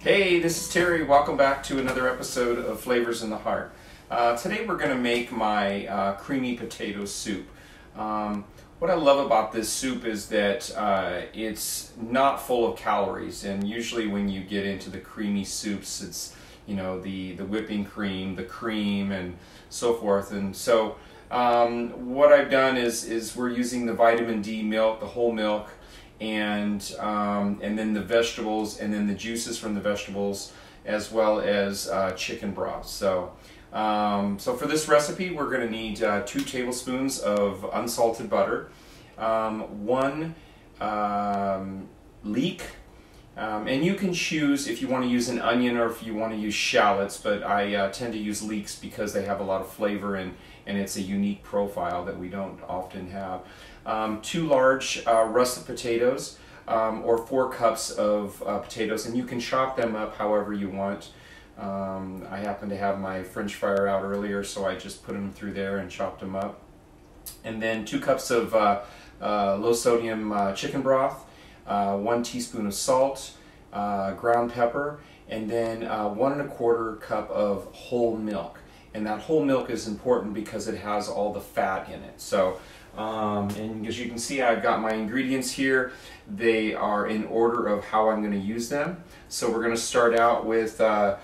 Hey, this is Terry. Welcome back to another episode of Flavors in the Heart. Today we're going to make my creamy potato soup. What I love about this soup is that it's not full of calories, and usually when you get into the creamy soups, it's the whipping cream, the cream, and so forth. And so what I've done is we're using the vitamin D milk, the whole milk, and then the vegetables, and then the juices from the vegetables, as well as chicken broth. So for this recipe, we're going to need 2 tablespoons of unsalted butter, 1 leek, and you can choose if you want to use an onion or if you want to use shallots, but I tend to use leeks because they have a lot of flavor and it's a unique profile that we don't often have. 2 large russet potatoes, or 4 cups of potatoes, and you can chop them up however you want. I happen to have my French fryer out earlier, so I just put them through there and chopped them up. And then 2 cups of low sodium chicken broth, 1 teaspoon of salt, ground pepper, and then 1 1/4 cup of whole milk. And that whole milk is important because it has all the fat in it. So, and as you can see, I've got my ingredients here. They are in order of how I'm going to use them. So we're going to start out with the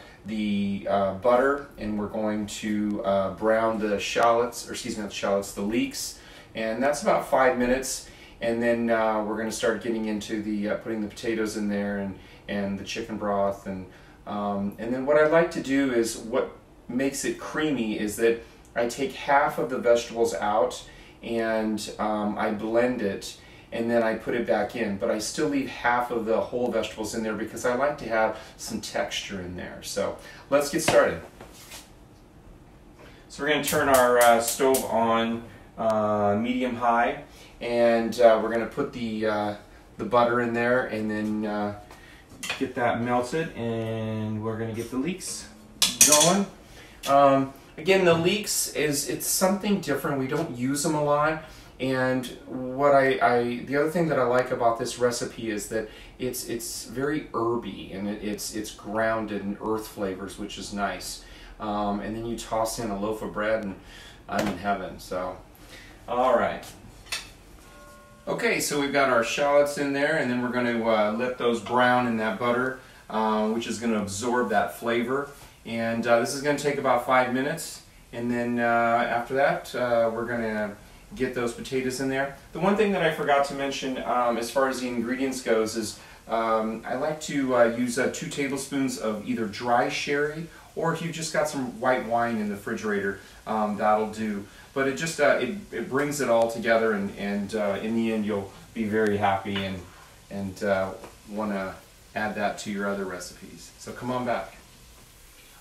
butter, and we're going to brown the shallots, or excuse me, not the shallots, the leeks, and that's about 5 minutes. And then we're going to start getting into the putting the potatoes in there and the chicken broth, and then what I like to do is what makes it creamy is that I take half of the vegetables out and I blend it, and then I put it back in, but I still leave half of the whole vegetables in there because I like to have some texture in there. So let's get started. So we're going to turn our stove on medium high, and we're going to put the butter in there, and then get that melted, and we're going to get the leeks going. Again, the leeks it's something different. We don't use them a lot, and what the other thing that I like about this recipe is that it's very herby, and it's grounded in earth flavors, which is nice. And then you toss in a loaf of bread, and I'm in heaven. So, all right. Okay, so we've got our shallots in there, and then we're going to let those brown in that butter, which is going to absorb that flavor. And this is going to take about 5 minutes, and then after that we're going to get those potatoes in there. The one thing that I forgot to mention as far as the ingredients goes is I like to use 2 tablespoons of either dry sherry, or if you've just got some white wine in the refrigerator, that'll do. But it just it brings it all together, and in the end you'll be very happy and want to add that to your other recipes. So come on back.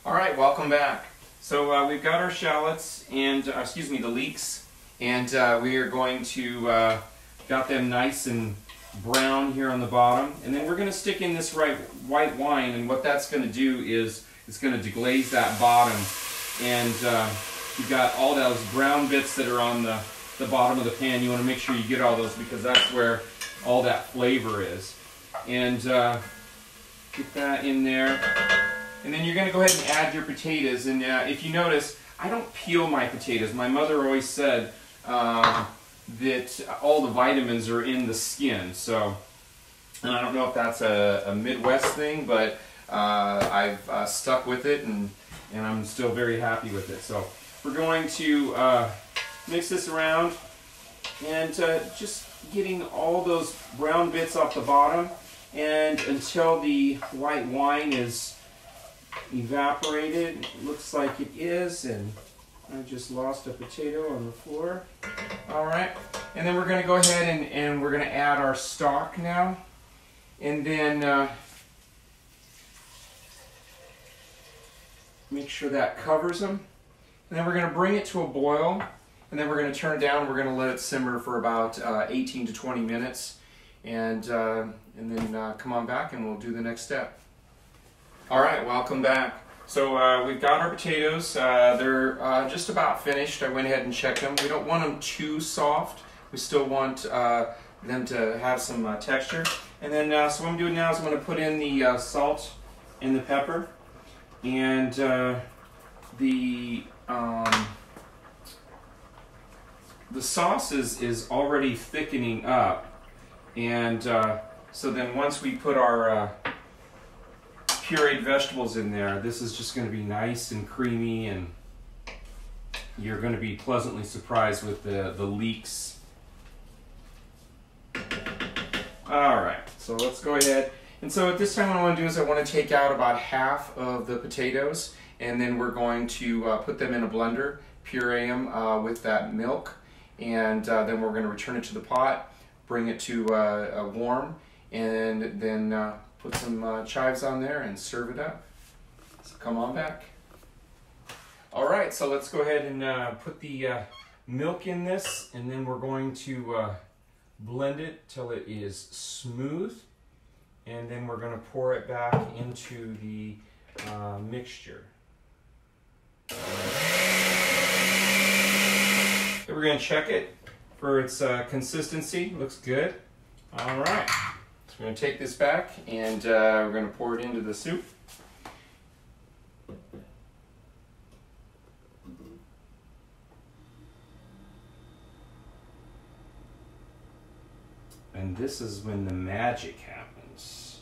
All right, welcome back. So we've got our shallots and, excuse me, the leeks, and we are going to, got them nice and brown here on the bottom, and then we're going to stick in this white wine, and what that's going to do is it's going to deglaze that bottom, and you've got all those brown bits that are on the bottom of the pan. You want to make sure you get all those because that's where all that flavor is. And get that in there. And then you're going to go ahead and add your potatoes, and if you notice, I don't peel my potatoes. My mother always said that all the vitamins are in the skin. So, and I don't know if that's a Midwest thing, but I've stuck with it, and I'm still very happy with it. So we're going to mix this around, and just getting all those brown bits off the bottom, and until the white wine is evaporated. It looks like it is, and I just lost a potato on the floor. All right, and then we're going to go ahead and we're going to add our stock now, and then make sure that covers them, and then we're going to bring it to a boil, and then we're going to turn it down. We're going to let it simmer for about 18 to 20 minutes, and then come on back and we'll do the next step. All right, welcome back. So we've got our potatoes. They're just about finished. I went ahead and checked them. We don't want them too soft. We still want them to have some texture. And then, so what I'm doing now is I'm going to put in the salt and the pepper, and the sauce is already thickening up, and so then once we put our pureed vegetables in there, this is just going to be nice and creamy, and you're going to be pleasantly surprised with the Leeks. All right, so let's go ahead. And so at this time what I want to do is I want to take out about half of the potatoes, and then we're going to put them in a blender, puree them with that milk, and then we're going to return it to the pot, bring it to warm, and then put some chives on there and serve it up. So come on back. All right, so let's go ahead and put the milk in this, and then we're going to blend it till it is smooth, and then we're going to pour it back into the mixture. So we're going to check it for its consistency. Looks good. All right. So we're going to take this back, and we're going to pour it into the soup. And this is when the magic happens.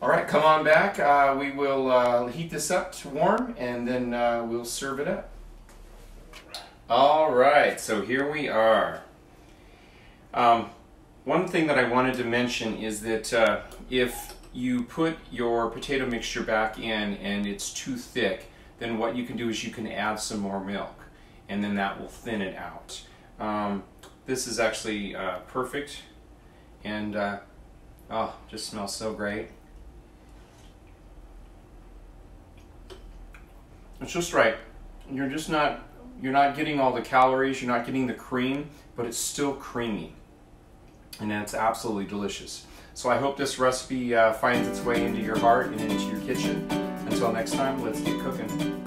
All right, come on back. We will heat this up to warm, and then we'll serve it up. All right, so here we are. One thing that I wanted to mention is that if you put your potato mixture back in and it's too thick, then what you can do is you can add some more milk, and then that will thin it out. This is actually perfect, and oh, just smells so great. It's just right. You're not getting all the calories, you're not getting the cream, but it's still creamy. And it's absolutely delicious. So I hope this recipe finds its way into your heart and into your kitchen. Until next time, let's get cooking.